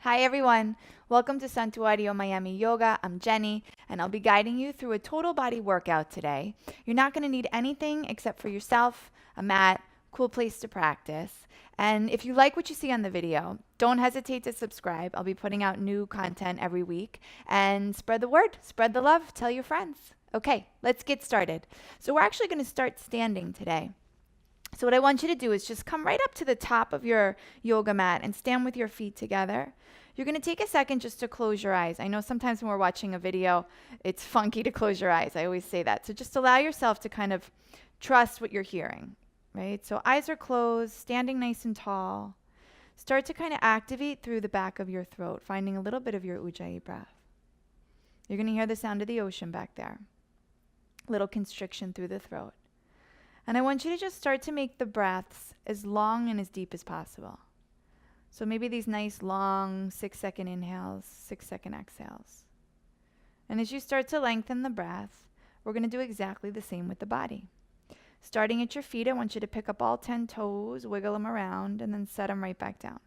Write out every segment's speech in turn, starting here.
Hi everyone, welcome to Santuario Miami Yoga. I'm Jenny and I'll be guiding you through a total body workout today. You're not going to need anything except for yourself, a mat, cool place to practice. And if you like what you see on the video, don't hesitate to subscribe. I'll be putting out new content every week and spread the word, spread the love, tell your friends. Okay, let's get started. So we're actually going to start standing today. So what I want you to do is just come right up to the top of your yoga mat and stand with your feet together. You're going to take a second just to close your eyes. I know sometimes when we're watching a video, it's funky to close your eyes. I always say that. So just allow yourself to kind of trust what you're hearing, right? So eyes are closed, standing nice and tall. Start to kind of activate through the back of your throat, finding a little bit of your Ujjayi breath. You're going to hear the sound of the ocean back there. Little constriction through the throat. And I want you to just start to make the breaths as long and as deep as possible. So maybe these nice long 6-second inhales, 6-second exhales. And as you start to lengthen the breath, we're going to do exactly the same with the body. Starting at your feet, I want you to pick up all 10 toes, wiggle them around, and then set them right back down.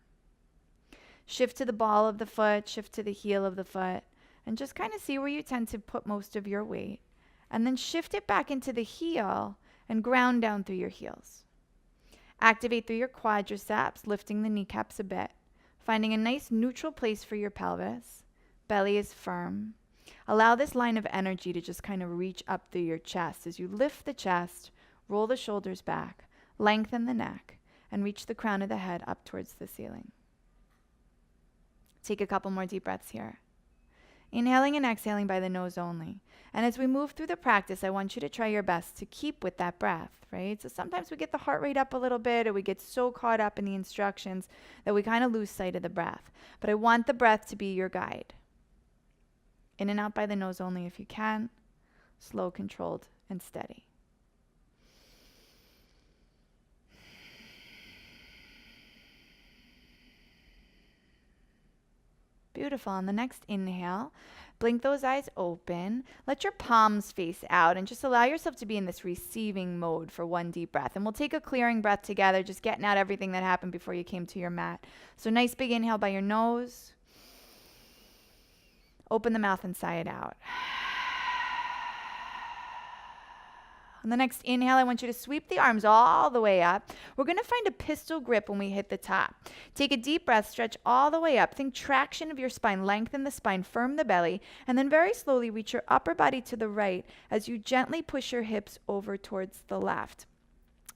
Shift to the ball of the foot, shift to the heel of the foot, and just kind of see where you tend to put most of your weight. And then shift it back into the heel and ground down through your heels. Activate through your quadriceps, lifting the kneecaps a bit, finding a nice neutral place for your pelvis. Belly is firm. Allow this line of energy to just kind of reach up through your chest as you lift the chest, roll the shoulders back, lengthen the neck, and reach the crown of the head up towards the ceiling. Take a couple more deep breaths here. Inhaling and exhaling by the nose only. And as we move through the practice, I want you to try your best to keep with that breath, right? So sometimes we get the heart rate up a little bit, or we get so caught up in the instructions that we kind of lose sight of the breath. But I want the breath to be your guide. In and out by the nose only if you can. Slow, controlled, and steady. Beautiful. On the next inhale, blink those eyes open. Let your palms face out and just allow yourself to be in this receiving mode for one deep breath. And we'll take a clearing breath together, just getting out everything that happened before you came to your mat. So nice big inhale by your nose. Open the mouth and sigh it out. On the next inhale, I want you to sweep the arms all the way up. We're going to find a pistol grip when we hit the top. Take a deep breath, stretch all the way up. Think traction of your spine, lengthen the spine, firm the belly, and then very slowly reach your upper body to the right as you gently push your hips over towards the left.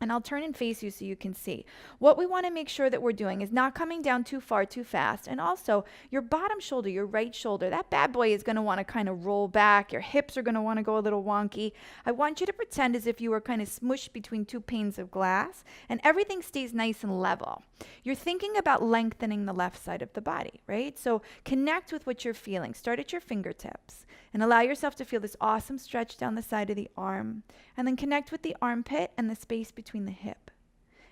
And I'll turn and face you so you can see. What we want to make sure that we're doing is not coming down too far too fast. And also your bottom shoulder, your right shoulder, that bad boy is going to want to kind of roll back. Your hips are going to want to go a little wonky. I want you to pretend as if you were kind of smushed between two panes of glass and everything stays nice and level. You're thinking about lengthening the left side of the body, right? So connect with what you're feeling. Start at your fingertips and allow yourself to feel this awesome stretch down the side of the arm. And then connect with the armpit and the space between the hip.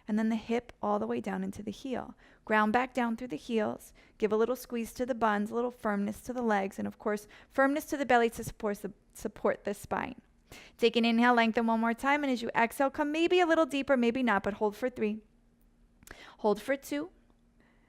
And then the hip all the way down into the heel. Ground back down through the heels. Give a little squeeze to the buns, a little firmness to the legs, and of course, firmness to the belly to support the spine. Take an inhale, lengthen one more time, and as you exhale, come maybe a little deeper, maybe not, but hold for 3. Hold for 2.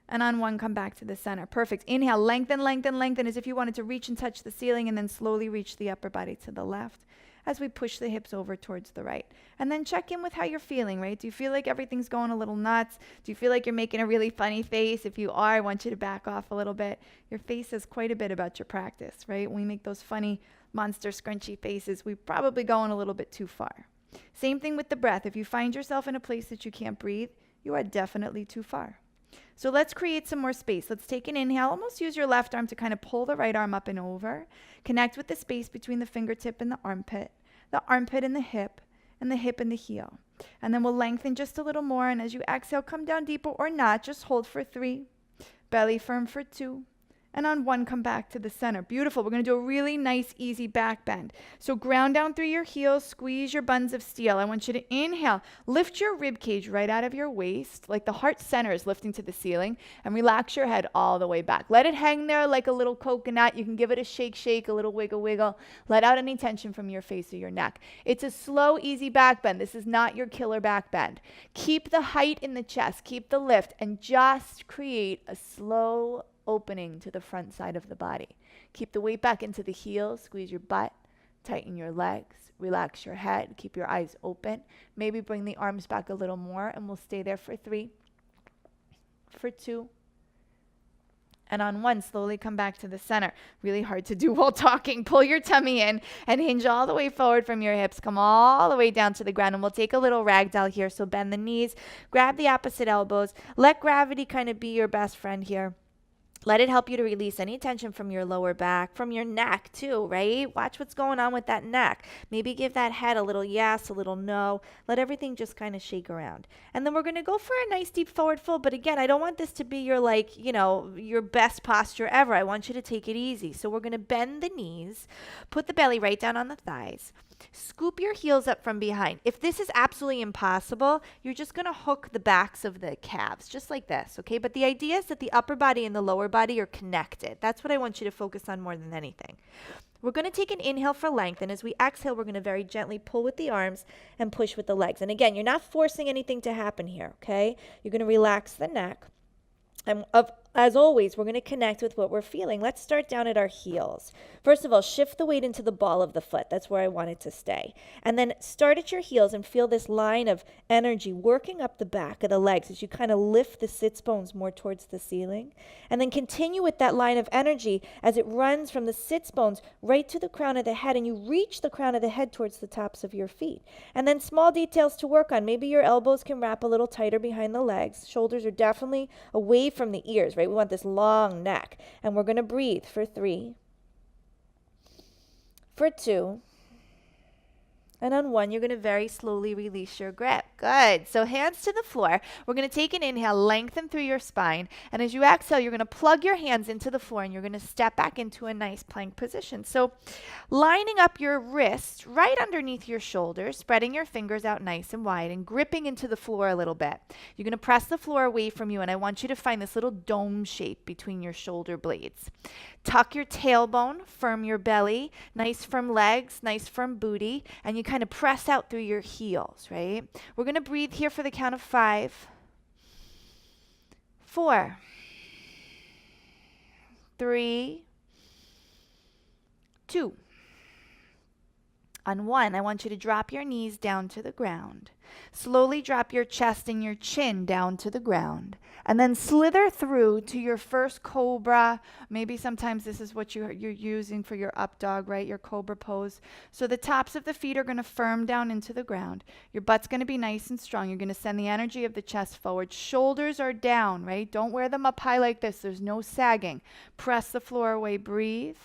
And on 1, come back to the center. Perfect. Inhale, lengthen, lengthen, lengthen as if you wanted to reach and touch the ceiling, and then slowly reach the upper body to the left as we push the hips over towards the right. And then check in with how you're feeling, right? Do you feel like everything's going a little nuts? Do you feel like you're making a really funny face? If you are, I want you to back off a little bit. Your face says quite a bit about your practice, right? When we make those funny monster scrunchy faces, we're probably going a little bit too far. Same thing with the breath. If you find yourself in a place that you can't breathe, you are definitely too far. So let's create some more space. Let's take an inhale. Almost use your left arm to kind of pull the right arm up and over. Connect with the space between the fingertip and the armpit and the hip and the heel. And then we'll lengthen just a little more. And as you exhale, come down deeper or not. Just hold for 3. Belly firm for 2. And on 1, come back to the center. Beautiful. We're going to do a really nice, easy back bend. So ground down through your heels, squeeze your buns of steel. I want you to inhale, lift your rib cage right out of your waist, like the heart center is lifting to the ceiling, and relax your head all the way back. Let it hang there like a little coconut. You can give it a shake, shake, a little wiggle, wiggle. Let out any tension from your face or your neck. It's a slow, easy back bend. This is not your killer back bend. Keep the height in the chest, keep the lift, and just create a slow, opening to the front side of the body. Keep the weight back into the heels, squeeze your butt, tighten your legs, relax your head, keep your eyes open. Maybe bring the arms back a little more, and we'll stay there for 3, for 2, and on 1, slowly come back to the center. Really hard to do while talking. Pull your tummy in and hinge all the way forward from your hips. Come all the way down to the ground, and we'll take a little ragdoll here. So bend the knees, grab the opposite elbows. Let gravity kind of be your best friend here. Let it help you to release any tension from your lower back, from your neck too, right? Watch what's going on with that neck. Maybe give that head a little yes, a little no. Let everything just kind of shake around. And then we're going to go for a nice deep forward fold. But again, I don't want this to be your your best posture ever. I want you to take it easy. So we're going to bend the knees, put the belly right down on the thighs. Scoop your heels up from behind. If this is absolutely impossible, you're just going to hook the backs of the calves, just like this, okay? But the idea is that the upper body and the lower body are connected. That's what I want you to focus on more than anything. We're going to take an inhale for length, and as we exhale, we're going to very gently pull with the arms and push with the legs. And again, you're not forcing anything to happen here, okay? You're going to relax the neck. And as always, we're going to connect with what we're feeling. Let's start down at our heels. First of all, shift the weight into the ball of the foot. That's where I want it to stay. And then start at your heels and feel this line of energy working up the back of the legs as you kind of lift the sits bones more towards the ceiling. And then continue with that line of energy as it runs from the sits bones right to the crown of the head, and you reach the crown of the head towards the tops of your feet. And then small details to work on. Maybe your elbows can wrap a little tighter behind the legs. Shoulders are definitely away from the ears, right? We want this long neck. And we're going to breathe for 3, for 2, and on 1, you're going to very slowly release your grip. Good. So hands to the floor. We're going to take an inhale, lengthen through your spine. And as you exhale, you're going to plug your hands into the floor, and you're going to step back into a nice plank position. So lining up your wrists right underneath your shoulders, spreading your fingers out nice and wide, and gripping into the floor a little bit. You're going to press the floor away from you, and I want you to find this little dome shape between your shoulder blades. Tuck your tailbone, firm your belly, nice firm legs, nice firm booty, and you kind of press out through your heels, right? We're going to breathe here for the count of 5, 4, 3, 2. On 1, I want you to drop your knees down to the ground. Slowly drop your chest and your chin down to the ground. And then slither through to your first cobra. Maybe sometimes this is what you're using for your up dog, right? Your cobra pose. So the tops of the feet are going to firm down into the ground. Your butt's going to be nice and strong. You're going to send the energy of the chest forward. Shoulders are down, right? Don't wear them up high like this. There's no sagging. Press the floor away. Breathe.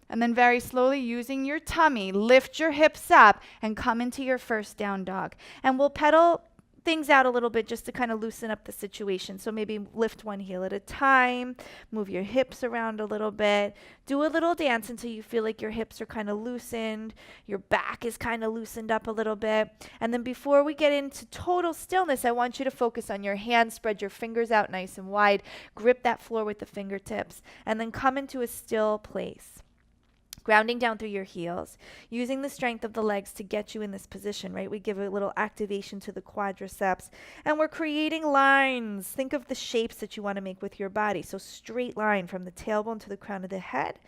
And then very slowly, using your tummy, lift your hips up and come into your first down dog. And we'll pedal things out a little bit just to kind of loosen up the situation. So maybe lift one heel at a time, move your hips around a little bit, do a little dance until you feel like your hips are kind of loosened, your back is kind of loosened up a little bit. And then before we get into total stillness, I want you to focus on your hands, spread your fingers out nice and wide, grip that floor with the fingertips, and then come into a still place. Grounding down through your heels, using the strength of the legs to get you in this position, right? We give a little activation to the quadriceps, and we're creating lines. Think of the shapes that you want to make with your body. So straight line from the tailbone to the crown of the head,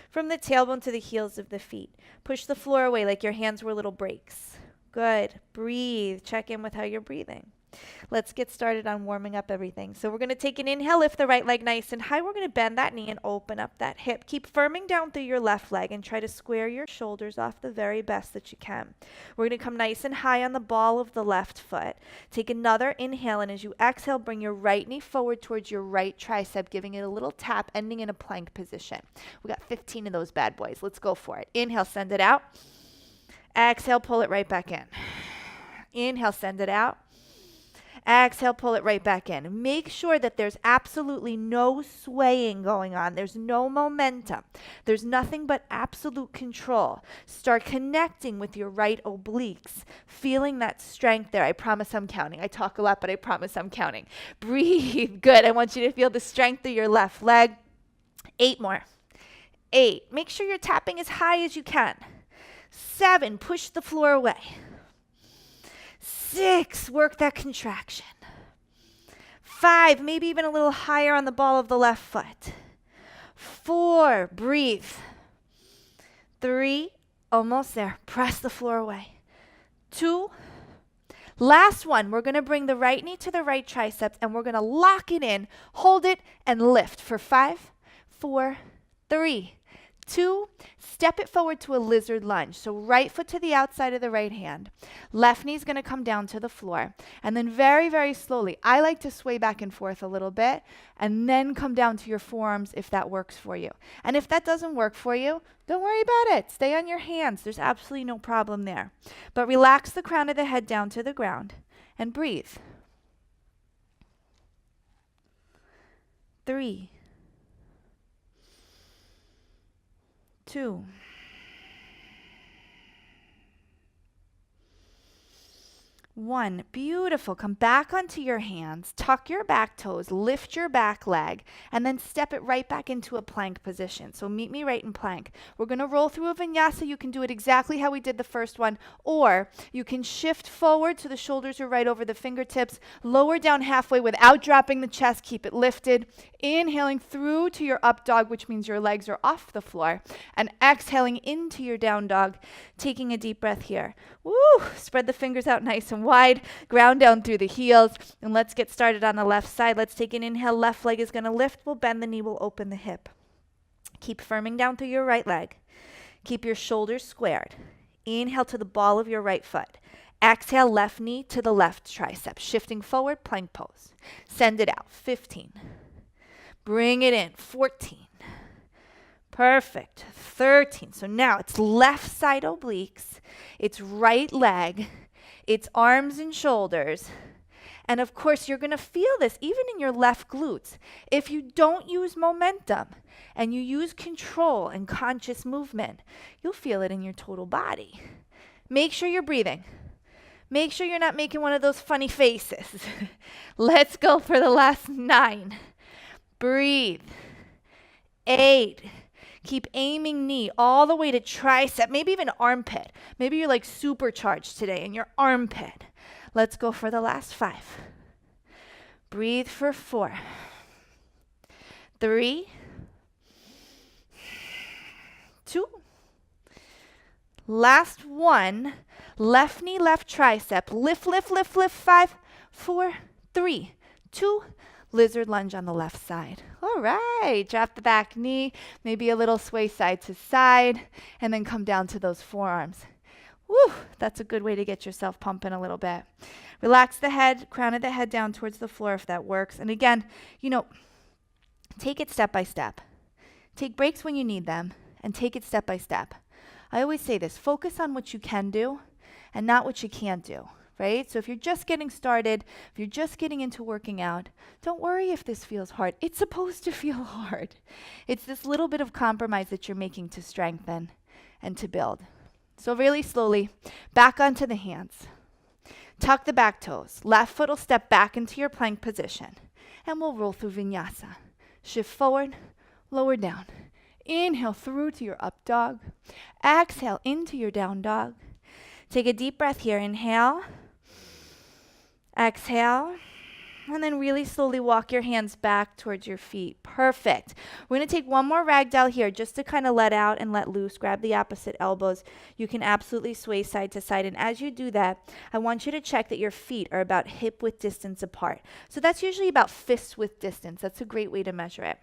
from the tailbone to the heels of the feet. Push the floor away like your hands were little brakes. Good. Breathe. Check in with how you're breathing. Let's get started on warming up everything. So we're going to take an inhale, lift the right leg nice and high. We're going to bend that knee and open up that hip. Keep firming down through your left leg and try to square your shoulders off the very best that you can. We're going to come nice and high on the ball of the left foot. Take another inhale, and as you exhale, bring your right knee forward towards your right tricep, giving it a little tap, ending in a plank position. We got 15 of those bad boys. Let's go for it. Inhale, send it out. Exhale, pull it right back in. Inhale, send it out. Exhale, pull it right back in. Make sure that there's absolutely no swaying going on. There's no momentum. There's nothing but absolute control. Start connecting with your right obliques, feeling that strength there. I promise I'm counting. I talk a lot, but I promise I'm counting. Breathe. Good. I want you to feel the strength of your left leg. 8 more. 8. Make sure you're tapping as high as you can. 7. Push the floor away. 6, work that contraction. 5, maybe even a little higher on the ball of the left foot. 4, breathe. 3, almost there. Press the floor away. 2, last one. We're going to bring the right knee to the right triceps and we're going to lock it in, hold it, and lift for 5, 4, 3, 2, step it forward to a lizard lunge. So right foot to the outside of the right hand. Left knee is going to come down to the floor. And then very, very slowly, I like to sway back and forth a little bit and then come down to your forearms if that works for you. And if that doesn't work for you, don't worry about it. Stay on your hands. There's absolutely no problem there. But relax the crown of the head down to the ground and breathe. 3, 2, 1. Beautiful. Come back onto your hands, tuck your back toes, lift your back leg, and then step it right back into a plank position. So meet me right in plank. We're going to roll through a vinyasa. You can do it exactly how we did the first one, or you can shift forward so the shoulders are right over the fingertips, lower down halfway without dropping the chest, keep it lifted, inhaling through to your up dog, which means your legs are off the floor, and exhaling into your down dog, taking a deep breath here. Woo! Spread the fingers out nice and wide, ground down through the heels, and let's get started on the left side. Let's take an inhale. Left leg is going to lift. We'll bend the knee. We'll open the hip. Keep firming down through your right leg. Keep your shoulders squared. Inhale to the ball of your right foot. Exhale, left knee to the left tricep. Shifting forward, plank pose. Send it out. 15. Bring it in. 14. Perfect. 13. So now it's left side obliques. It's right leg. It's arms and shoulders. And of course, you're going to feel this even in your left glutes. If you don't use momentum and you use control and conscious movement, you'll feel it in your total body. Make sure you're breathing. Make sure you're not making one of those funny faces. Let's go for the last 9. Breathe. 8. Keep aiming knee all the way to tricep, maybe even armpit. Maybe you're like supercharged today in your armpit. Let's go for the last 5. Breathe for 4. 3. 2. Last 1. Left knee, left tricep. Lift, lift, lift, lift. 5, 4, 3, 2. Lizard lunge on the left side. All right, drop the back knee, maybe a little sway side to side, and then come down to those forearms. Woo, that's a good way to get yourself pumping a little bit. Relax the head, crown of the head down towards the floor if that works. And again, take it step by step. Take breaks when you need them, and take it step by step. I always say this, focus on what you can do and not what you can't do. Right? So if you're just getting started, if you're just getting into working out, don't worry if this feels hard. It's supposed to feel hard. It's this little bit of compromise that you're making to strengthen and to build. So really slowly, back onto the hands. Tuck the back toes. Left foot will step back into your plank position. And we'll roll through vinyasa. Shift forward, lower down. Inhale through to your up dog. Exhale into your down dog. Take a deep breath here. Inhale. Exhale, and then really slowly walk your hands back towards your feet. Perfect. We're going to take one more ragdoll here just to kind of let out and let loose. Grab the opposite elbows. You can absolutely sway side to side. And as you do that, I want you to check that your feet are about hip width distance apart. So that's usually about fist width distance. That's a great way to measure it.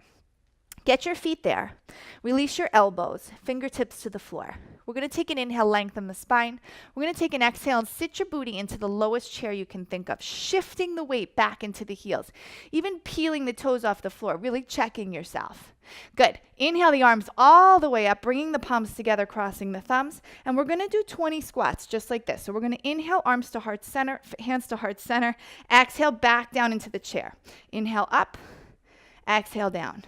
Get your feet there. Release your elbows, fingertips to the floor. We're going to take an inhale, lengthen the spine. We're going to take an exhale and sit your booty into the lowest chair you can think of, shifting the weight back into the heels, even peeling the toes off the floor, really checking yourself. Good. Inhale the arms all the way up, bringing the palms together, crossing the thumbs. And we're going to do 20 squats just like this. So we're going to inhale, arms to heart center, hands to heart center. Exhale, back down into the chair. Inhale up, exhale down.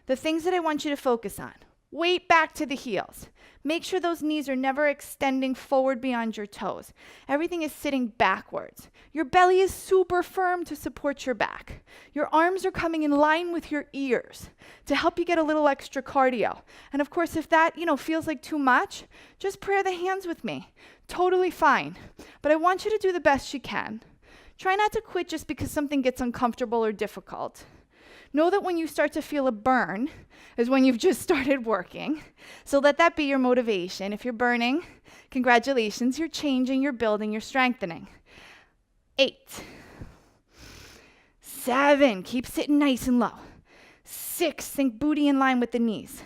The things that I want you to focus on. Weight back to the heels. Make sure those knees are never extending forward beyond your toes. Everything is sitting backwards. Your belly is super firm to support your back. Your arms are coming in line with your ears to help you get a little extra cardio. And of course, if that, feels like too much, just prayer the hands with me. Totally fine. But I want you to do the best you can. Try not to quit just because something gets uncomfortable or difficult. Know that when you start to feel a burn is when you've just started working. So let that be your motivation. If you're burning, congratulations, you're changing, you're building, you're strengthening. 8, 7, keep sitting nice and low. 6, think booty in line with the knees.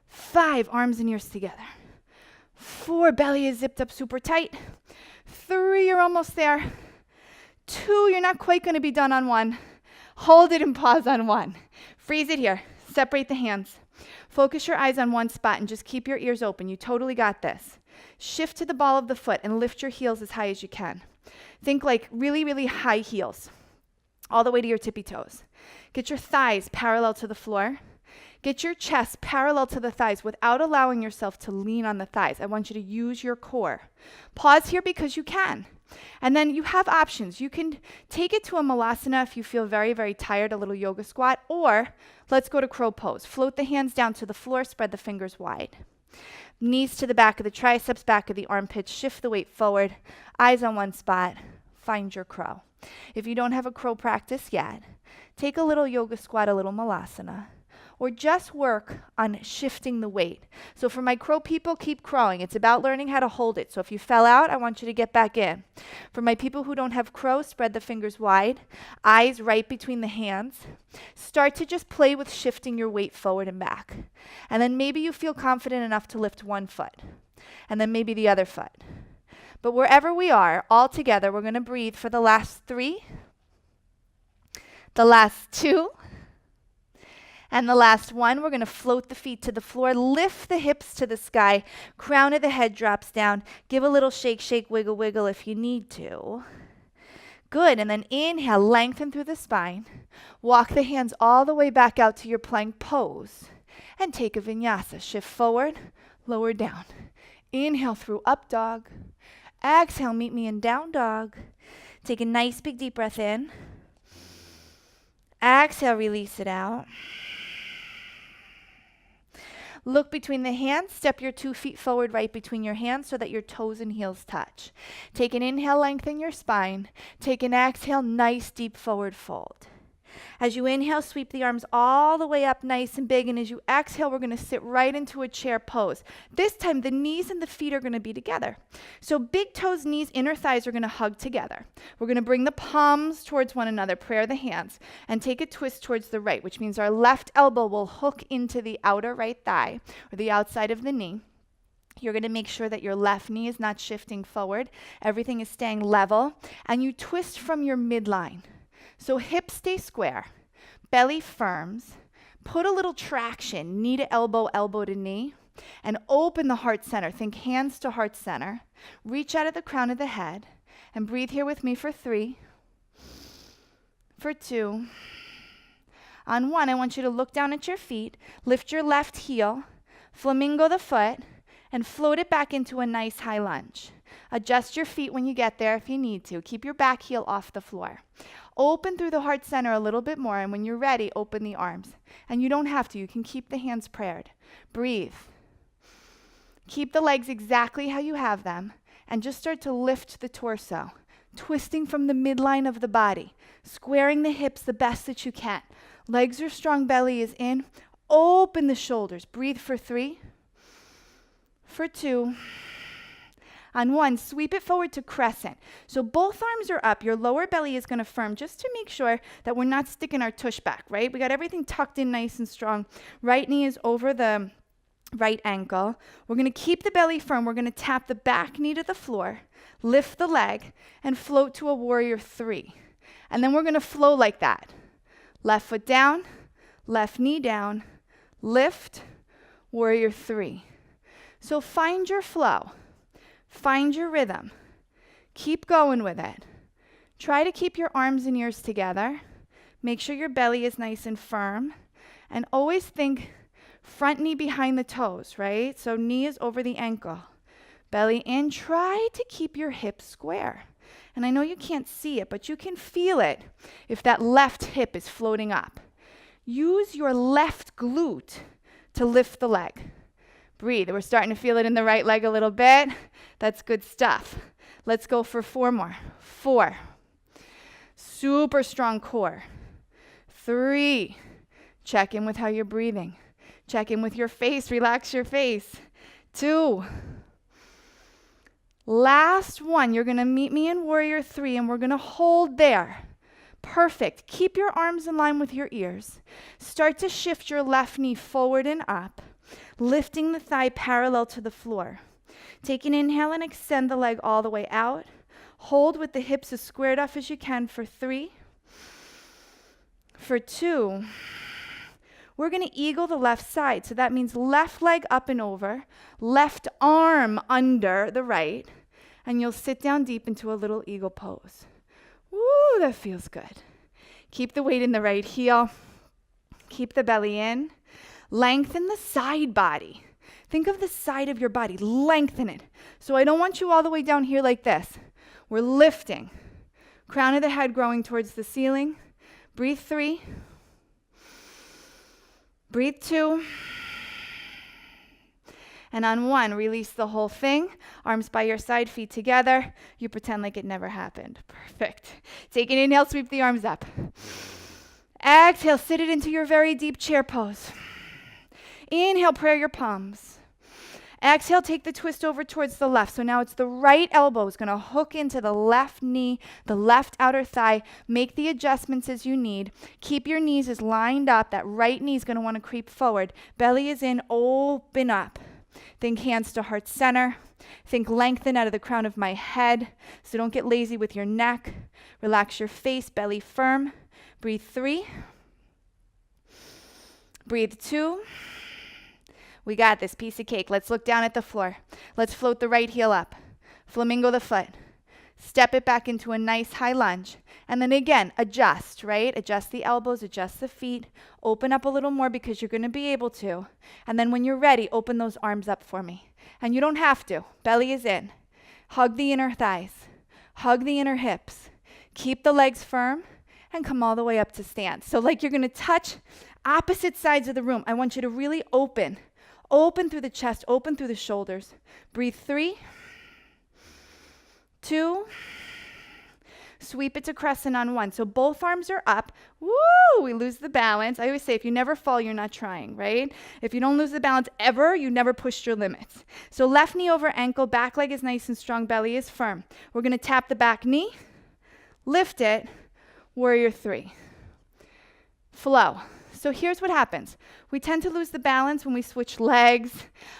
5, arms and ears together. 4, belly is zipped up super tight. 3, you're almost there. 2, you're not quite going to be done on 1. Hold it and pause on 1. Freeze it here. Separate the hands. Focus your eyes on one spot and just keep your ears open. You totally got this. Shift to the ball of the foot and lift your heels as high as you can. Think like really, really high heels, all the way to your tippy toes. Get your thighs parallel to the floor. Get your chest parallel to the thighs without allowing yourself to lean on the thighs. I want you to use your core. Pause here because you can. And then you have options. You can take it to a malasana if you feel very, very tired, a little yoga squat, or let's go to crow pose. Float the hands down to the floor, spread the fingers wide. Knees to the back of the triceps, back of the armpits, shift the weight forward, eyes on one spot, find your crow. If you don't have a crow practice yet, take a little yoga squat, a little malasana, or just work on shifting the weight. So for my crow people, keep crowing. It's about learning how to hold it. So if you fell out, I want you to get back in. For my people who don't have crow, spread the fingers wide, eyes right between the hands. Start to just play with shifting your weight forward and back. And then maybe you feel confident enough to lift one foot, and then maybe the other foot. But wherever we are, all together, we're going to breathe for the last 3, the last 2, and the last 1. We're going to float the feet to the floor, lift the hips to the sky, crown of the head drops down. Give a little shake, shake, wiggle, wiggle if you need to. Good, and then inhale, lengthen through the spine. Walk the hands all the way back out to your plank pose. And take a vinyasa. Shift forward, lower down. Inhale through up dog. Exhale, meet me in down dog. Take a nice big deep breath in. Exhale, release it out. Look between the hands. Step your 2 feet forward right between your hands so that your toes and heels touch. Take an inhale, lengthen your spine. Take an exhale, nice deep forward fold. As you inhale, sweep the arms all the way up nice and big. And as you exhale, we're going to sit right into a chair pose. This time, the knees and the feet are going to be together. So big toes, knees, inner thighs are going to hug together. We're going to bring the palms towards one another, prayer the hands, and take a twist towards the right, which means our left elbow will hook into the outer right thigh or the outside of the knee. You're going to make sure that your left knee is not shifting forward. Everything is staying level. And you twist from your midline. So hips stay square, belly firms, put a little traction, knee to elbow, elbow to knee, and open the heart center. Think hands to heart center. Reach out of the crown of the head and breathe here with me for 3, for 2. On 1, I want you to look down at your feet, lift your left heel, flamingo the foot, and float it back into a nice high lunge. Adjust your feet when you get there if you need to. Keep your back heel off the floor. Open through the heart center a little bit more, and when you're ready, open the arms. And you don't have to. You can keep the hands prayed. Breathe. Keep the legs exactly how you have them, and just start to lift the torso, twisting from the midline of the body, squaring the hips the best that you can. Legs are strong, belly is in. Open the shoulders. Breathe for 3, for 2. On 1, sweep it forward to crescent. So both arms are up. Your lower belly is going to firm just to make sure that we're not sticking our tush back, right? We got everything tucked in nice and strong. Right knee is over the right ankle. We're going to keep the belly firm. We're going to tap the back knee to the floor, lift the leg, and float to a warrior 3. And then we're going to flow like that. Left foot down, left knee down, lift, warrior 3. So find your flow. Find your rhythm. Keep going with it. Try to keep your arms and ears together. Make sure your belly is nice and firm. And always think front knee behind the toes, right? So knee is over the ankle. Belly in. Try to keep your hips square. And I know you can't see it, but you can feel it if that left hip is floating up. Use your left glute to lift the leg. Breathe. We're starting to feel it in the right leg a little bit. That's good stuff. Let's go for 4 more. 4, super strong core. 3, check in with how you're breathing. Check in with your face, relax your face. 2, last one, you're gonna meet me in warrior 3 and we're gonna hold there. Perfect. Keep your arms in line with your ears. Start to shift your left knee forward and up, lifting the thigh parallel to the floor. Take an inhale and extend the leg all the way out. Hold with the hips as squared off as you can for 3. For 2, we're going to eagle the left side. So that means left leg up and over, left arm under the right, and you'll sit down deep into a little eagle pose. Woo, that feels good. Keep the weight in the right heel. Keep the belly in. Lengthen the side body. Think of the side of your body. Lengthen it. So I don't want you all the way down here like this. We're lifting. Crown of the head growing towards the ceiling. Breathe 3. Breathe 2. And on 1, release the whole thing. Arms by your side, feet together. You pretend like it never happened. Perfect. Take an inhale, sweep the arms up. Exhale, sit it into your very deep chair pose. Inhale, prayer your palms. Exhale, take the twist over towards the left. So now it's the right elbow is going to hook into the left knee, the left outer thigh. Make the adjustments as you need. Keep your knees as lined up. That right knee is going to want to creep forward. Belly is in, open up. Think hands to heart center. Think lengthen out of the crown of my head. So don't get lazy with your neck. Relax your face, belly firm. Breathe 3. Breathe 2. We got this, piece of cake. Let's look down at the floor. Let's float the right heel up. Flamingo the foot. Step it back into a nice high lunge. And then again, adjust, right? Adjust the elbows, adjust the feet. Open up a little more because you're going to be able to. And then when you're ready, open those arms up for me. And you don't have to. Belly is in. Hug the inner thighs. Hug the inner hips. Keep the legs firm and come all the way up to stand. So like you're going to touch opposite sides of the room. I want you to really open. Open through the chest, open through the shoulders. Breathe 3, 2, sweep it to crescent on 1. So both arms are up. Woo, we lose the balance. I always say if you never fall, you're not trying, right? If you don't lose the balance ever, you never pushed your limits. So left knee over ankle, back leg is nice and strong, belly is firm. We're going to tap the back knee, lift it, warrior 3. Flow. So here's what happens. We tend to lose the balance when we switch legs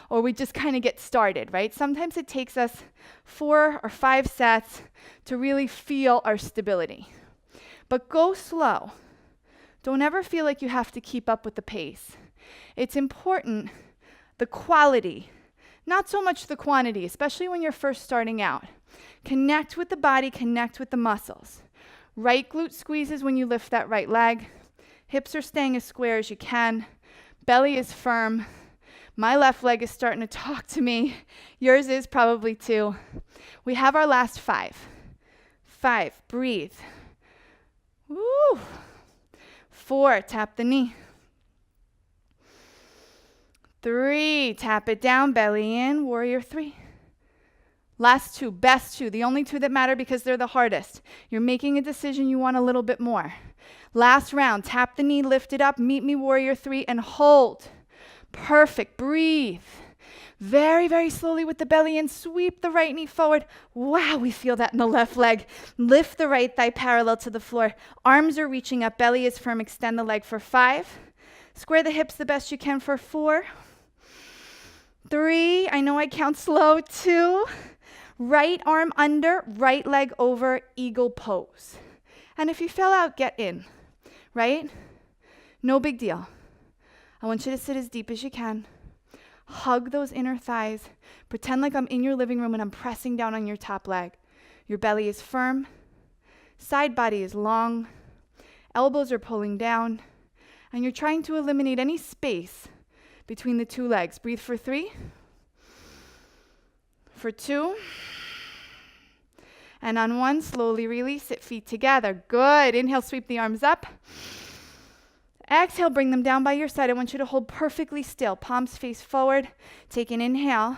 or we just kind of get started, right? Sometimes it takes us 4 or 5 sets to really feel our stability. But go slow. Don't ever feel like you have to keep up with the pace. It's important, the quality, not so much the quantity, especially when you're first starting out. Connect with the body, connect with the muscles. Right glute squeezes when you lift that right leg. Hips are staying as square as you can. Belly is firm. My left leg is starting to talk to me. Yours is probably too. We have our last 5. 5, breathe. Woo. 4, tap the knee. 3, tap it down, belly in, warrior 3. Last 2, best 2, the only 2 that matter because they're the hardest. You're making a decision, you want a little bit more. Last round, tap the knee, lift it up, meet me warrior 3 and hold. Perfect, breathe. Very, very slowly with the belly in, sweep the right knee forward. Wow, we feel that in the left leg. Lift the right thigh parallel to the floor. Arms are reaching up, belly is firm, extend the leg for 5. Square the hips the best you can for 4. 3, I know I count slow, 2. Right arm under, right leg over, eagle pose. And if you fell out, get in, right? No big deal. I want you to sit as deep as you can. Hug those inner thighs. Pretend like I'm in your living room and I'm pressing down on your top leg. Your belly is firm. Side body is long. Elbows are pulling down. And you're trying to eliminate any space between the 2 legs. Breathe for 3. For 2. And on 1, slowly release it, feet together. Good. Inhale, sweep the arms up. Exhale, bring them down by your side. I want you to hold perfectly still. Palms face forward. Take an inhale.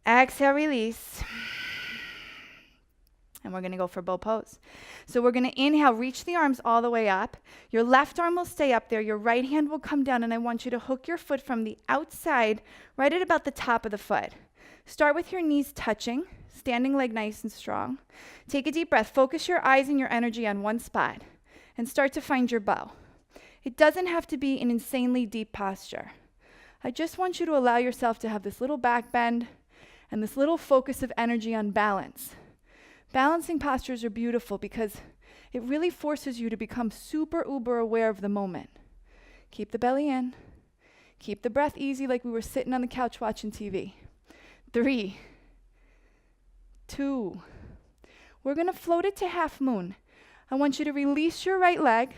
Exhale, release. And we're going to go for bow pose. So we're going to inhale, reach the arms all the way up. Your left arm will stay up there. Your right hand will come down, and I want you to hook your foot from the outside right at about the top of the foot. Start with your knees touching, standing leg nice and strong. Take a deep breath. Focus your eyes and your energy on one spot and start to find your bow. It doesn't have to be an insanely deep posture. I just want you to allow yourself to have this little back bend and this little focus of energy on balance. Balancing postures are beautiful because it really forces you to become super uber aware of the moment. Keep the belly in. Keep the breath easy like we were sitting on the couch watching TV. 3, 2. We're going to float it to half moon. I want you to release your right leg,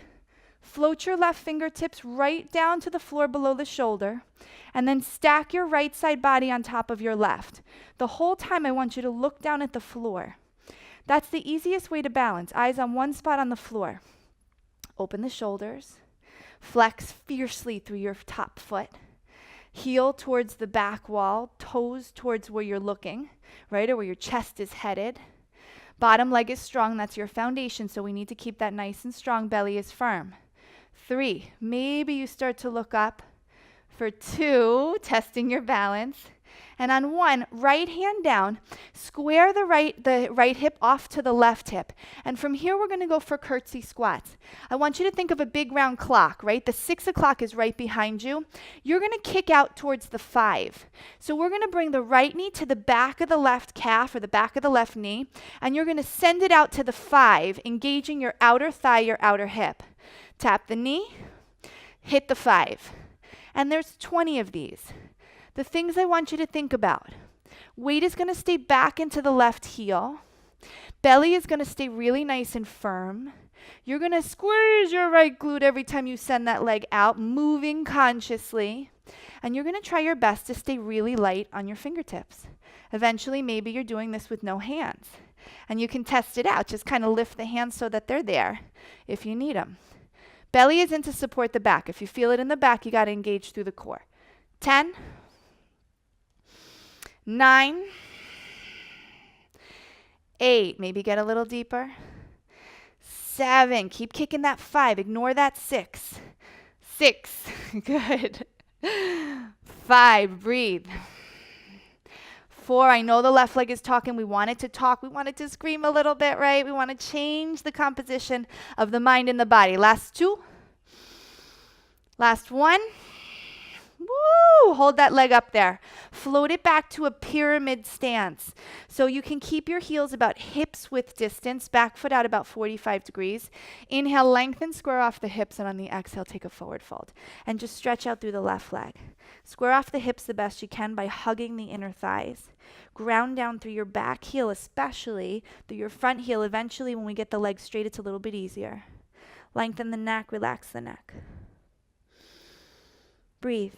float your left fingertips right down to the floor below the shoulder, and then stack your right side body on top of your left. The whole time I want you to look down at the floor. That's the easiest way to balance. Eyes on one spot on the floor. Open the shoulders. Flex fiercely through your top foot. Heel towards the back wall. Toes towards where you're looking, right, or where your chest is headed. Bottom leg is strong. That's your foundation, so we need to keep that nice and strong. Belly is firm. 3, maybe you start to look up. For 2, testing your balance. And on 1, right hand down, square the right hip off to the left hip. And from here, we're going to go for curtsy squats. I want you to think of a big round clock, right? The 6 o'clock is right behind you. You're going to kick out towards the 5. So we're going to bring the right knee to the back of the left calf or the back of the left knee. And you're going to send it out to the 5, engaging your outer thigh, your outer hip. Tap the knee, hit the 5. And there's 20 of these. The things I want you to think about. Weight is going to stay back into the left heel. Belly is going to stay really nice and firm. You're going to squeeze your right glute every time you send that leg out, moving consciously. And you're going to try your best to stay really light on your fingertips. Eventually, maybe you're doing this with no hands. And you can test it out. Just kind of lift the hands so that they're there if you need them. Belly is in to support the back. If you feel it in the back, you got to engage through the core. 10. 9, 8, maybe get a little deeper. 7, keep kicking that 5, ignore that 6. 6, good. 5, breathe. 4, I know the left leg is talking. We want it to talk. We want it to scream a little bit, right? We want to change the composition of the mind and the body. Last 2. Last 1. Woo! Hold that leg up there. Float it back to a pyramid stance. So you can keep your heels about hips width distance, back foot out about 45 degrees. Inhale, lengthen, square off the hips, and on the exhale, take a forward fold. And just stretch out through the left leg. Square off the hips the best you can by hugging the inner thighs. Ground down through your back heel, especially through your front heel. Eventually, when we get the leg straight, it's a little bit easier. Lengthen the neck, relax the neck. Breathe.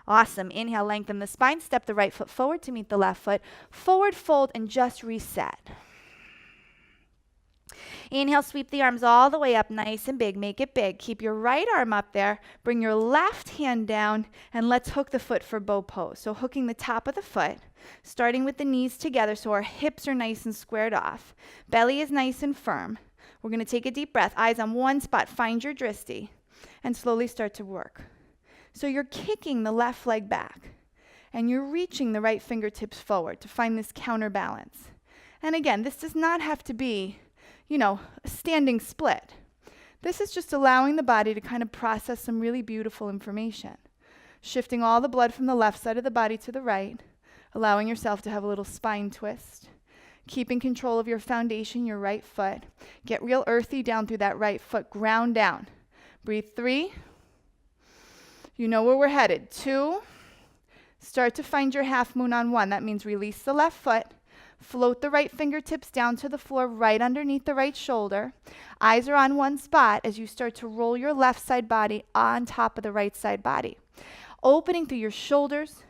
Awesome. Inhale, lengthen the spine. Step the right foot forward to meet the left foot. Forward fold and just reset. Inhale, sweep the arms all the way up, nice and big. Make it big. Keep your right arm up there. Bring your left hand down, and let's hook the foot for bow pose. So hooking the top of the foot, starting with the knees together so our hips are nice and squared off. Belly is nice and firm. We're going to take a deep breath. Eyes on one spot. Find your drishti. And slowly start to work. So you're kicking the left leg back, and you're reaching the right fingertips forward to find this counterbalance. And again, this does not have to be, a standing split. This is just allowing the body to kind of process some really beautiful information. Shifting all the blood from the left side of the body to the right, allowing yourself to have a little spine twist. Keeping control of your foundation, your right foot. Get real earthy down through that right foot. Ground down. Breathe 3. You know where we're headed. 2. Start to find your half moon on 1. That means release the left foot. Float the right fingertips down to the floor right underneath the right shoulder. Eyes are on one spot as you start to roll your left side body on top of the right side body. Opening through your shoulders,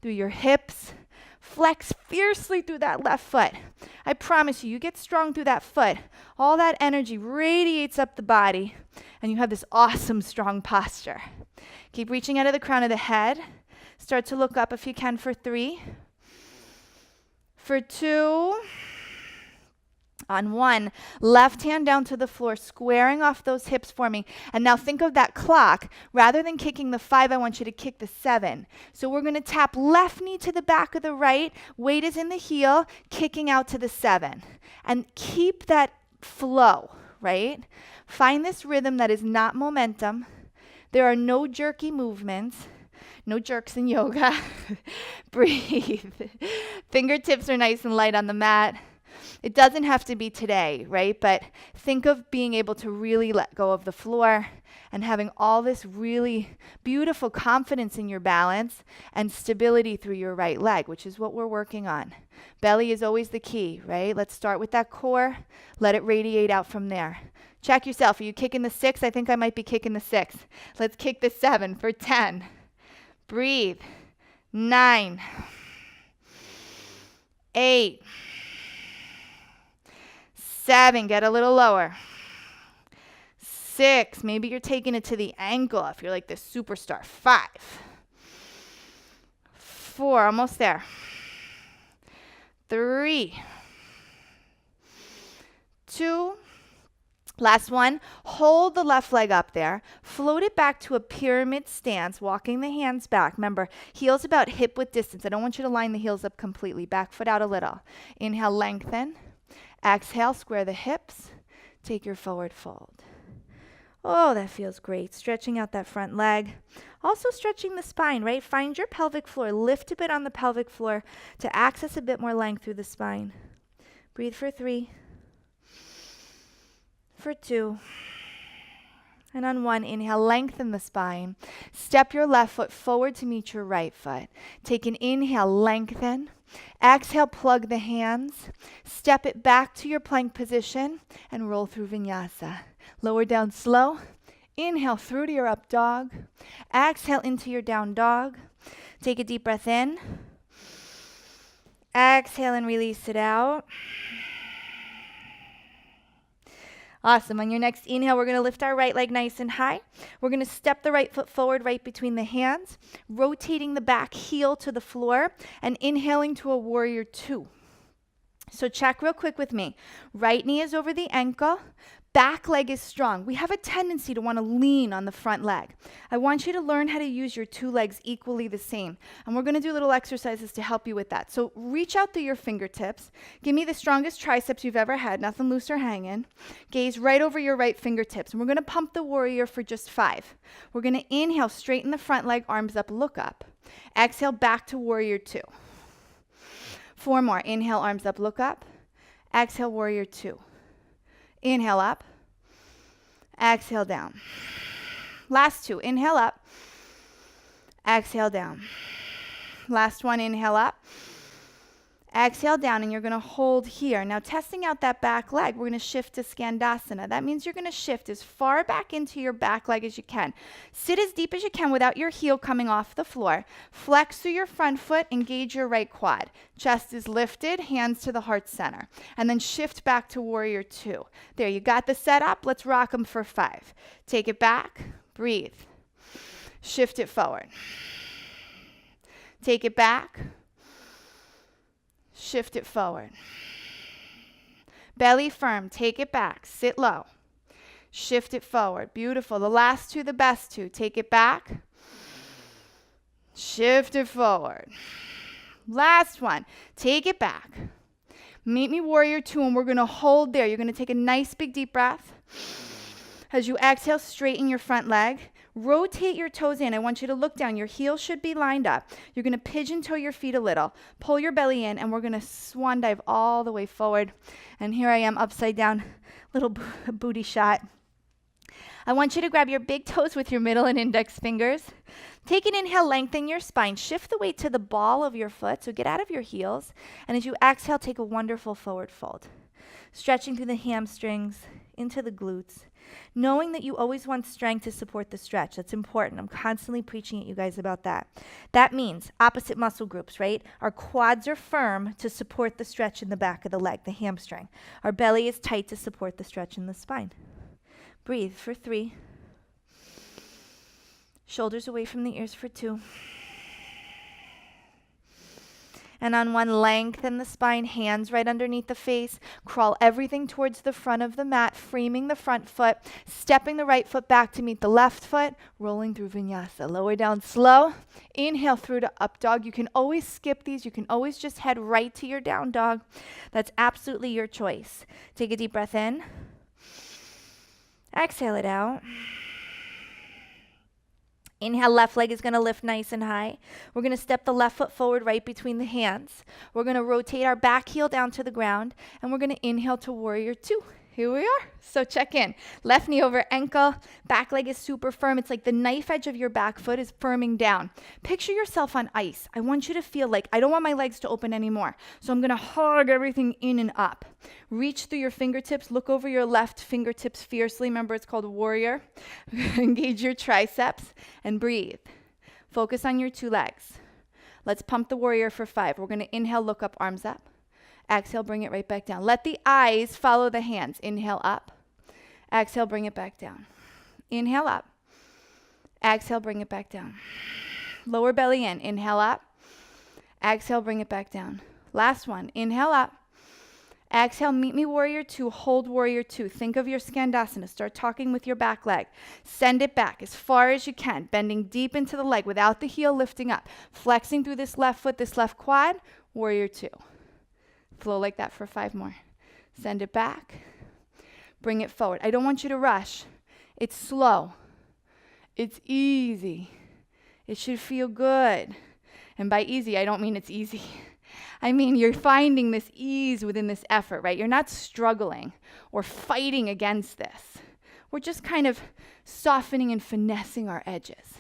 through your hips. Flex fiercely through that left foot. I promise you, you get strong through that foot. All that energy radiates up the body, and you have this awesome, strong posture. Keep reaching out of the crown of the head. Start to look up if you can for 3. For 2. On 1, left hand down to the floor, squaring off those hips for me. And now think of that clock. Rather than kicking the 5, I want you to kick the 7. So we're going to tap left knee to the back of the right. Weight is in the heel, kicking out to the 7. And keep that flow, right? Find this rhythm that is not momentum. There are no jerky movements. No jerks in yoga. Breathe. Fingertips are nice and light on the mat. It doesn't have to be today, right? But think of being able to really let go of the floor and having all this really beautiful confidence in your balance and stability through your right leg, which is what we're working on. Belly is always the key, right? Let's start with that core. Let it radiate out from there. Check yourself. Are you kicking the 6? I think I might be kicking the 6. Let's kick the 7 for 10. Breathe. 9. 8. 7, get a little lower. 6, maybe you're taking it to the ankle if you're like this superstar. 5. 4, almost there. 3. 2. Last one, hold the left leg up there. Float it back to a pyramid stance, walking the hands back. Remember, heels about hip width distance. I don't want you to line the heels up completely. Back foot out a little. Inhale, lengthen. Exhale, square the hips. Take your forward fold. Oh, that feels great. Stretching out that front leg. Also stretching the spine, right? Find your pelvic floor. Lift a bit on the pelvic floor to access a bit more length through the spine. Breathe for 3. For 2. And on 1, inhale, lengthen the spine. Step your left foot forward to meet your right foot. Take an inhale, lengthen. Exhale, plug the hands. Step it back to your plank position and roll through vinyasa. Lower down slow. Inhale through to your up dog. Exhale into your down dog. Take a deep breath in. Exhale and release it out. Awesome. On your next inhale, we're going to lift our right leg nice and high. We're going to step the right foot forward right between the hands, rotating the back heel to the floor, and inhaling to a warrior 2. So check real quick with me. Right knee is over the ankle. Back leg is strong. We have a tendency to want to lean on the front leg. I want you to learn how to use your 2 legs equally the same. And we're going to do little exercises to help you with that. So reach out through your fingertips. Give me the strongest triceps you've ever had, nothing loose or hanging. Gaze right over your right fingertips. And we're going to pump the warrior for just 5. We're going to inhale, straighten the front leg, arms up, look up. Exhale, back to warrior 2. 4 more. Inhale, arms up, look up. Exhale, warrior 2. Inhale up. Exhale down. Last 2. Inhale up. Exhale down. Last one. Inhale up. Exhale down, and you're going to hold here. Now, testing out that back leg, we're going to shift to Skandasana. That means you're going to shift as far back into your back leg as you can. Sit as deep as you can without your heel coming off the floor. Flex through your front foot, engage your right quad. Chest is lifted, hands to the heart center. And then shift back to warrior 2. There, you got the setup. Let's rock them for 5. Take it back, breathe. Shift it forward. Take it back. Shift it forward. Belly firm. Take it back. Sit low. Shift it forward. Beautiful. The last 2, the best 2. Take it back. Shift it forward. Last one. Take it back. Meet me warrior 2, and we're going to hold there. You're going to take a nice big deep breath. As you exhale, straighten your front leg. Rotate your toes in. I want you to look down. Your heels should be lined up. You're going to pigeon toe your feet a little. Pull your belly in, and we're going to swan dive all the way forward. And here I am, upside down, little booty shot. I want you to grab your big toes with your middle and index fingers. Take an inhale, lengthen your spine. Shift the weight to the ball of your foot, so get out of your heels. And as you exhale, take a wonderful forward fold. Stretching through the hamstrings, into the glutes. Knowing that you always want strength to support the stretch. That's important. I'm constantly preaching at you guys about that. That means opposite muscle groups, right? Our quads are firm to support the stretch in the back of the leg, the hamstring. Our belly is tight to support the stretch in the spine. Breathe for 3. Shoulders away from the ears for 2. And on one, lengthen the spine, hands right underneath the face. Crawl everything towards the front of the mat, framing the front foot, stepping the right foot back to meet the left foot, rolling through vinyasa. Lower down slow. Inhale through to up dog. You can always skip these. You can always just head right to your down dog. That's absolutely your choice. Take a deep breath in. Exhale it out. Inhale, left leg is going to lift nice and high. We're going to step the left foot forward right between the hands. We're going to rotate our back heel down to the ground, and we're going to inhale to warrior two. Here we are. So check in. Left knee over ankle. Back leg is super firm. It's like the knife edge of your back foot is firming down. Picture yourself on ice. I want you to feel like I don't want my legs to open anymore. So I'm going to hug everything in and up. Reach through your fingertips. Look over your left fingertips fiercely. Remember, it's called warrior. Engage your triceps and breathe. Focus on your two legs. Let's pump the warrior for 5. We're going to inhale, look up, arms up. Exhale, bring it right back down. Let the eyes follow the hands. Inhale up. Exhale, bring it back down. Inhale up. Exhale, bring it back down. Lower belly in. Inhale up. Exhale, bring it back down. Last one. Inhale up. Exhale, meet me warrior two. Hold warrior two. Think of your Skandasana. Start talking with your back leg. Send it back as far as you can. Bending deep into the leg without the heel lifting up. Flexing through this left foot, this left quad. Warrior two. Flow like that for 5 more. Send it back. Bring it forward. I don't want you to rush. It's slow. It's easy. It should feel good. And by easy, I don't mean it's easy. I mean you're finding this ease within this effort, right? You're not struggling or fighting against this. We're just kind of softening and finessing our edges.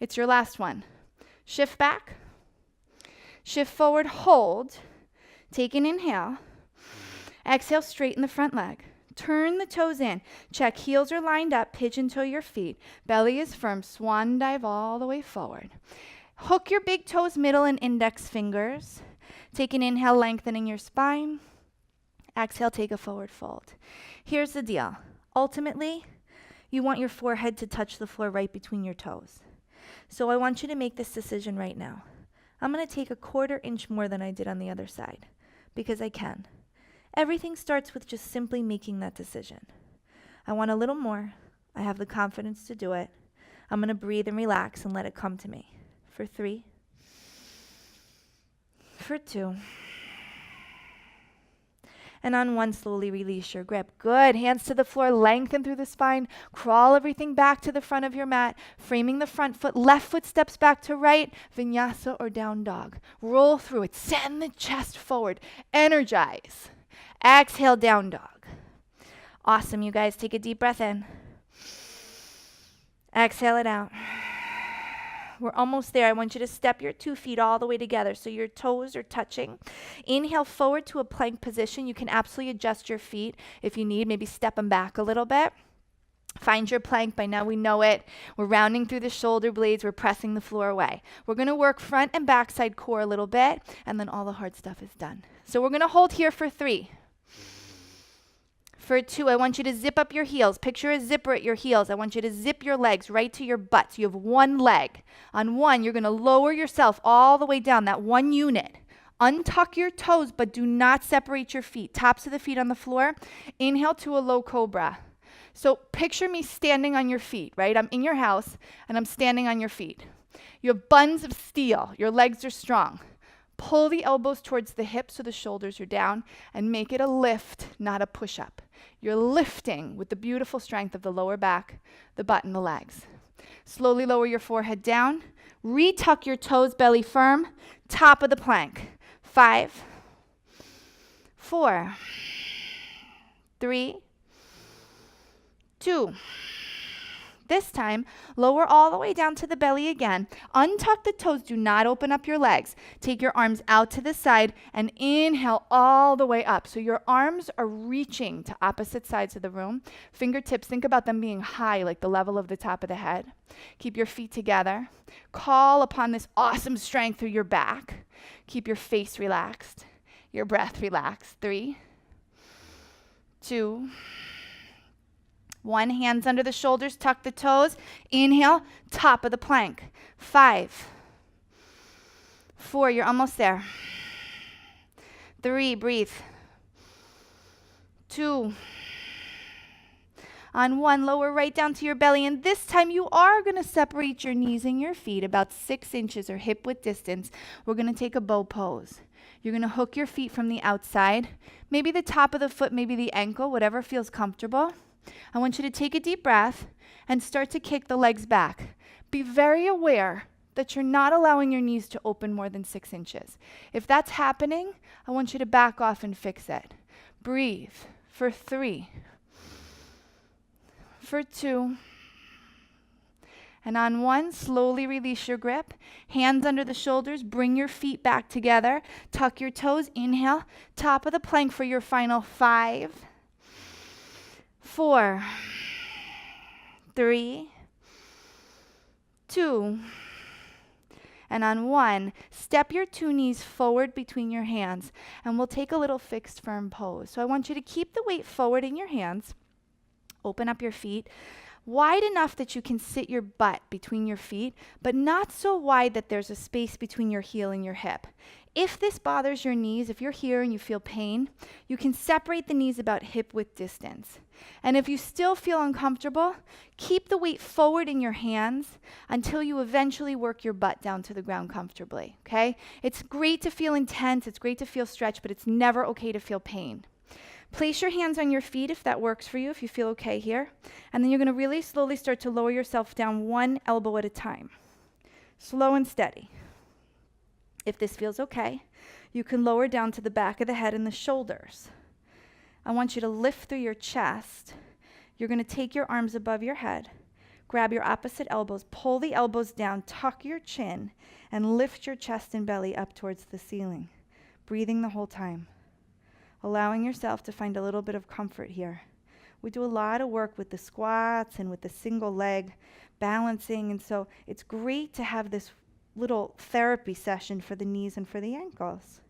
It's your last one. Shift back. Shift forward, hold. Take an inhale. Exhale, straighten the front leg. Turn the toes in. Check heels are lined up. Pigeon toe your feet. Belly is firm. Swan dive all the way forward. Hook your big toes, middle and index fingers. Take an inhale, lengthening your spine. Exhale, take a forward fold. Here's the deal. Ultimately, you want your forehead to touch the floor right between your toes. So I want you to make this decision right now. I'm going to take a 1/4 inch more than I did on the other side. Because I can. Everything starts with just simply making that decision. I want a little more. I have the confidence to do it. I'm going to breathe and relax and let it come to me. For 3. For 2. And on 1, slowly release your grip. Good. Hands to the floor. Lengthen through the spine. Crawl everything back to the front of your mat. Framing the front foot. Left foot steps back to right. Vinyasa or down dog. Roll through it. Send the chest forward. Energize. Exhale, down dog. Awesome, you guys. Take a deep breath in. Exhale it out. We're almost there. I want you to step your 2 feet all the way together so your toes are touching. Inhale forward to a plank position. You can absolutely adjust your feet if you need. Maybe step them back a little bit. Find your plank. By now we know it. We're rounding through the shoulder blades. We're pressing the floor away. We're going to work front and backside core a little bit, and then all the hard stuff is done. So we're going to hold here for 3. For 2, I want you to zip up your heels. Picture a zipper at your heels. I want you to zip your legs right to your butt. So you have 1 leg. On 1, you're going to lower yourself all the way down, that 1 unit. Untuck your toes, but do not separate your feet. Tops of the feet on the floor. Inhale to a low cobra. So picture me standing on your feet, right? I'm in your house, and I'm standing on your feet. You have buns of steel. Your legs are strong. Pull the elbows towards the hips so the shoulders are down, and make it a lift, not a push-up. You're lifting with the beautiful strength of the lower back, the butt, and the legs. Slowly lower your forehead down. Retuck your toes, belly firm. Top of the plank. 5, 4, 3, 2. This time, lower all the way down to the belly again. Untuck the toes. Do not open up your legs. Take your arms out to the side and inhale all the way up. So your arms are reaching to opposite sides of the room. Fingertips, think about them being high, like the level of the top of the head. Keep your feet together. Call upon this awesome strength through your back. Keep your face relaxed, your breath relaxed. 3, 2, 1. Hands under the shoulders, tuck the toes. Inhale, top of the plank. 5, 4, you're almost there. 3, breathe. 2. On 1, lower right down to your belly, and this time you are going to separate your knees and your feet about 6 inches or hip width distance. We're going to take a bow pose. You're going to hook your feet from the outside, maybe the top of the foot, maybe the ankle, whatever feels comfortable. I want you to take a deep breath and start to kick the legs back. Be very aware that you're not allowing your knees to open more than 6 inches. If that's happening, I want you to back off and fix it. Breathe for 3. For 2, and on 1, slowly release your grip. Hands under the shoulders, bring your feet back together. Tuck your toes, inhale, top of the plank for your final 5, 4, 3, 2, and on 1, step your 2 knees forward between your hands, and we'll take a little fixed firm pose. So I want you to keep the weight forward in your hands. Open up your feet wide enough that you can sit your butt between your feet, but not so wide that there's a space between your heel and your hip. If this bothers your knees, if you're here and you feel pain, you can separate the knees about hip width distance. And if you still feel uncomfortable, keep the weight forward in your hands until you eventually work your butt down to the ground comfortably, okay? It's great to feel intense, it's great to feel stretched, but it's never okay to feel pain. Place your hands on your feet if that works for you, if you feel okay here. And then you're going to really slowly start to lower yourself down 1 elbow at a time. Slow and steady. If this feels okay, you can lower down to the back of the head and the shoulders. I want you to lift through your chest. You're going to take your arms above your head, grab your opposite elbows, pull the elbows down, tuck your chin, and lift your chest and belly up towards the ceiling, breathing the whole time. Allowing yourself to find a little bit of comfort here. We do a lot of work with the squats and with the single leg balancing, and so it's great to have this little therapy session for the knees and for the ankles.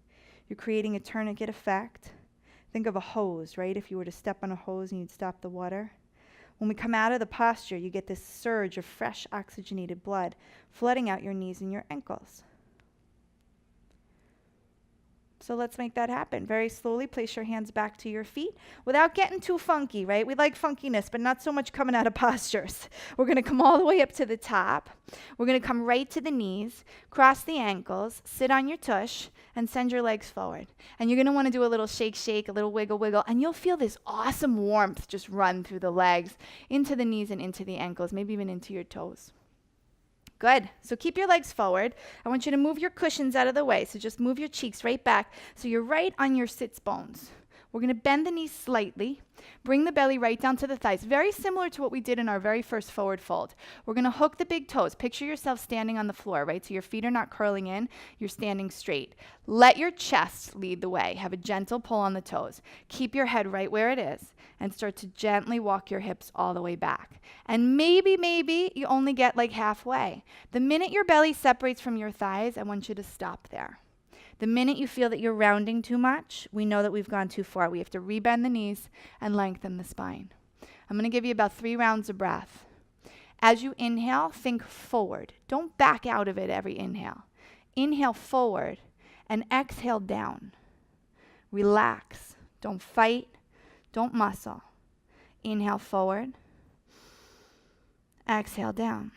You're creating a tourniquet effect. Think of a hose, right? If you were to step on a hose and you'd stop the water. When we come out of the posture, you get this surge of fresh oxygenated blood flooding out your knees and your ankles. So let's make that happen. Very slowly place your hands back to your feet without getting too funky, right? We like funkiness, but not so much coming out of postures. We're going to come all the way up to the top. We're going to come right to the knees, cross the ankles, sit on your tush, and send your legs forward. And you're going to want to do a little shake, shake, a little wiggle, wiggle, and you'll feel this awesome warmth just run through the legs, into the knees and into the ankles, maybe even into your toes. Good. So keep your legs forward. I want you to move your cushions out of the way. So just move your cheeks right back. So you're right on your sits bones. We're going to bend the knees slightly. Bring the belly right down to the thighs. Very similar to what we did in our very first forward fold. We're going to hook the big toes. Picture yourself standing on the floor, right? So your feet are not curling in. You're standing straight. Let your chest lead the way. Have a gentle pull on the toes. Keep your head right where it is and start to gently walk your hips all the way back. And maybe you only get like halfway. The minute your belly separates from your thighs, I want you to stop there. The minute you feel that you're rounding too much, we know that we've gone too far. We have to rebend the knees and lengthen the spine. I'm going to give you about 3 rounds of breath. As you inhale, think forward. Don't back out of it every inhale. Inhale forward and exhale down. Relax. Don't fight. Don't muscle. Inhale forward. Exhale down.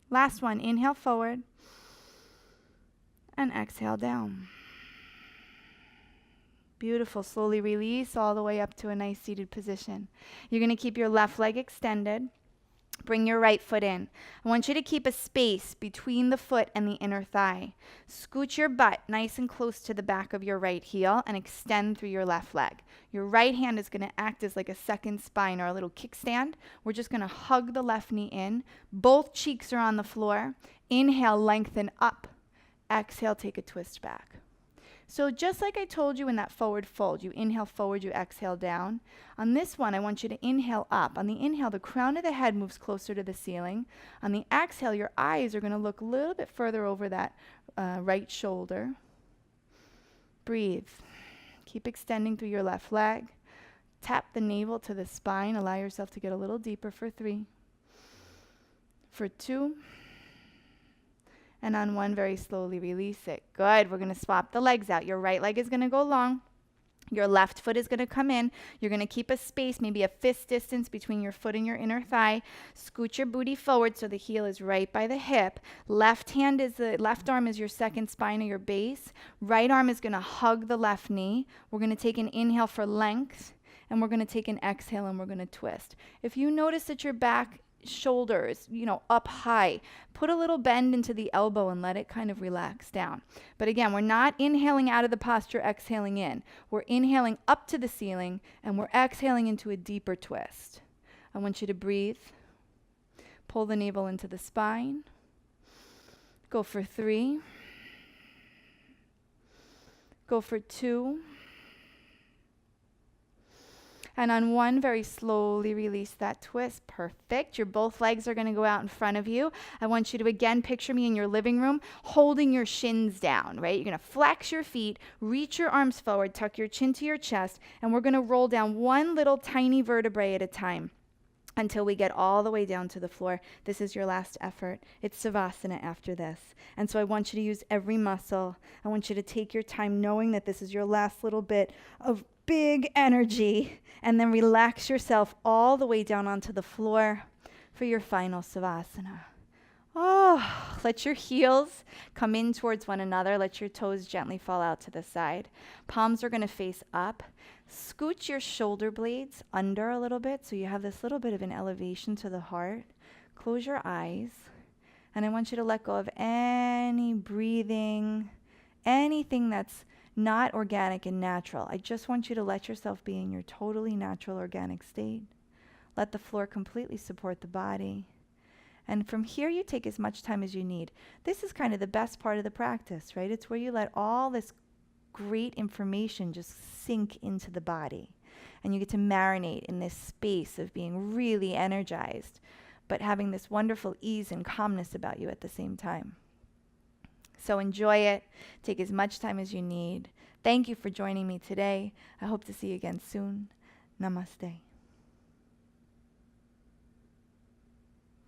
Last one. Inhale forward. And exhale down. Beautiful. Slowly release all the way up to a nice seated position. You're going to keep your left leg extended. Bring your right foot in. I want you to keep a space between the foot and the inner thigh. Scoot your butt nice and close to the back of your right heel and extend through your left leg. Your right hand is going to act as like a second spine or a little kickstand. We're just going to hug the left knee in. Both cheeks are on the floor. Inhale, lengthen up. Exhale, take a twist back. So just like I told you in that forward fold, you inhale forward, you exhale down. On this one, I want you to inhale up. On the inhale, the crown of the head moves closer to the ceiling. On the exhale, your eyes are going to look a little bit further over that right shoulder. Breathe. Keep extending through your left leg. Tap the navel to the spine. Allow yourself to get a little deeper for 3, for 2, And on one, very slowly release it. Good. We're going to swap the legs out. Your right leg is going to go long. Your left foot is going to come in. You're going to keep a space, maybe a fist distance between your foot and your inner thigh. Scoot your booty forward so the heel is right by the hip. Left arm is your second spine or your base. Right arm is going to hug the left knee. We're going to take an inhale for length, and we're going to take an exhale, and we're going to twist. If you notice that your back shoulders, up high, put a little bend into the elbow and let it kind of relax down. But again, we're not inhaling out of the posture, exhaling in. We're inhaling up to the ceiling, and we're exhaling into a deeper twist. I want you to breathe. Pull the navel into the spine. Go for 3. Go for 2. And on 1, very slowly release that twist. Perfect. Your both legs are going to go out in front of you. I want you to again picture me in your living room holding your shins down, right? You're going to flex your feet, reach your arms forward, tuck your chin to your chest, and we're going to roll down one little tiny vertebrae at a time until we get all the way down to the floor. This is your last effort. It's Savasana after this. And so I want you to use every muscle. I want you to take your time knowing that this is your last little bit of big energy, and then relax yourself all the way down onto the floor for your final Savasana. Oh, let your heels come in towards one another. Let your toes gently fall out to the side. Palms are going to face up. Scoot your shoulder blades under a little bit so you have this little bit of an elevation to the heart. Close your eyes, and I want you to let go of any breathing, anything that's not organic and natural. I just want you to let yourself be in your totally natural, organic state. Let the floor completely support the body. And from here, you take as much time as you need. This is kind of the best part of the practice, right? It's where you let all this great information just sink into the body. And you get to marinate in this space of being really energized, but having this wonderful ease and calmness about you at the same time. So enjoy it. Take as much time as you need. Thank you for joining me today. I hope to see you again soon. Namaste.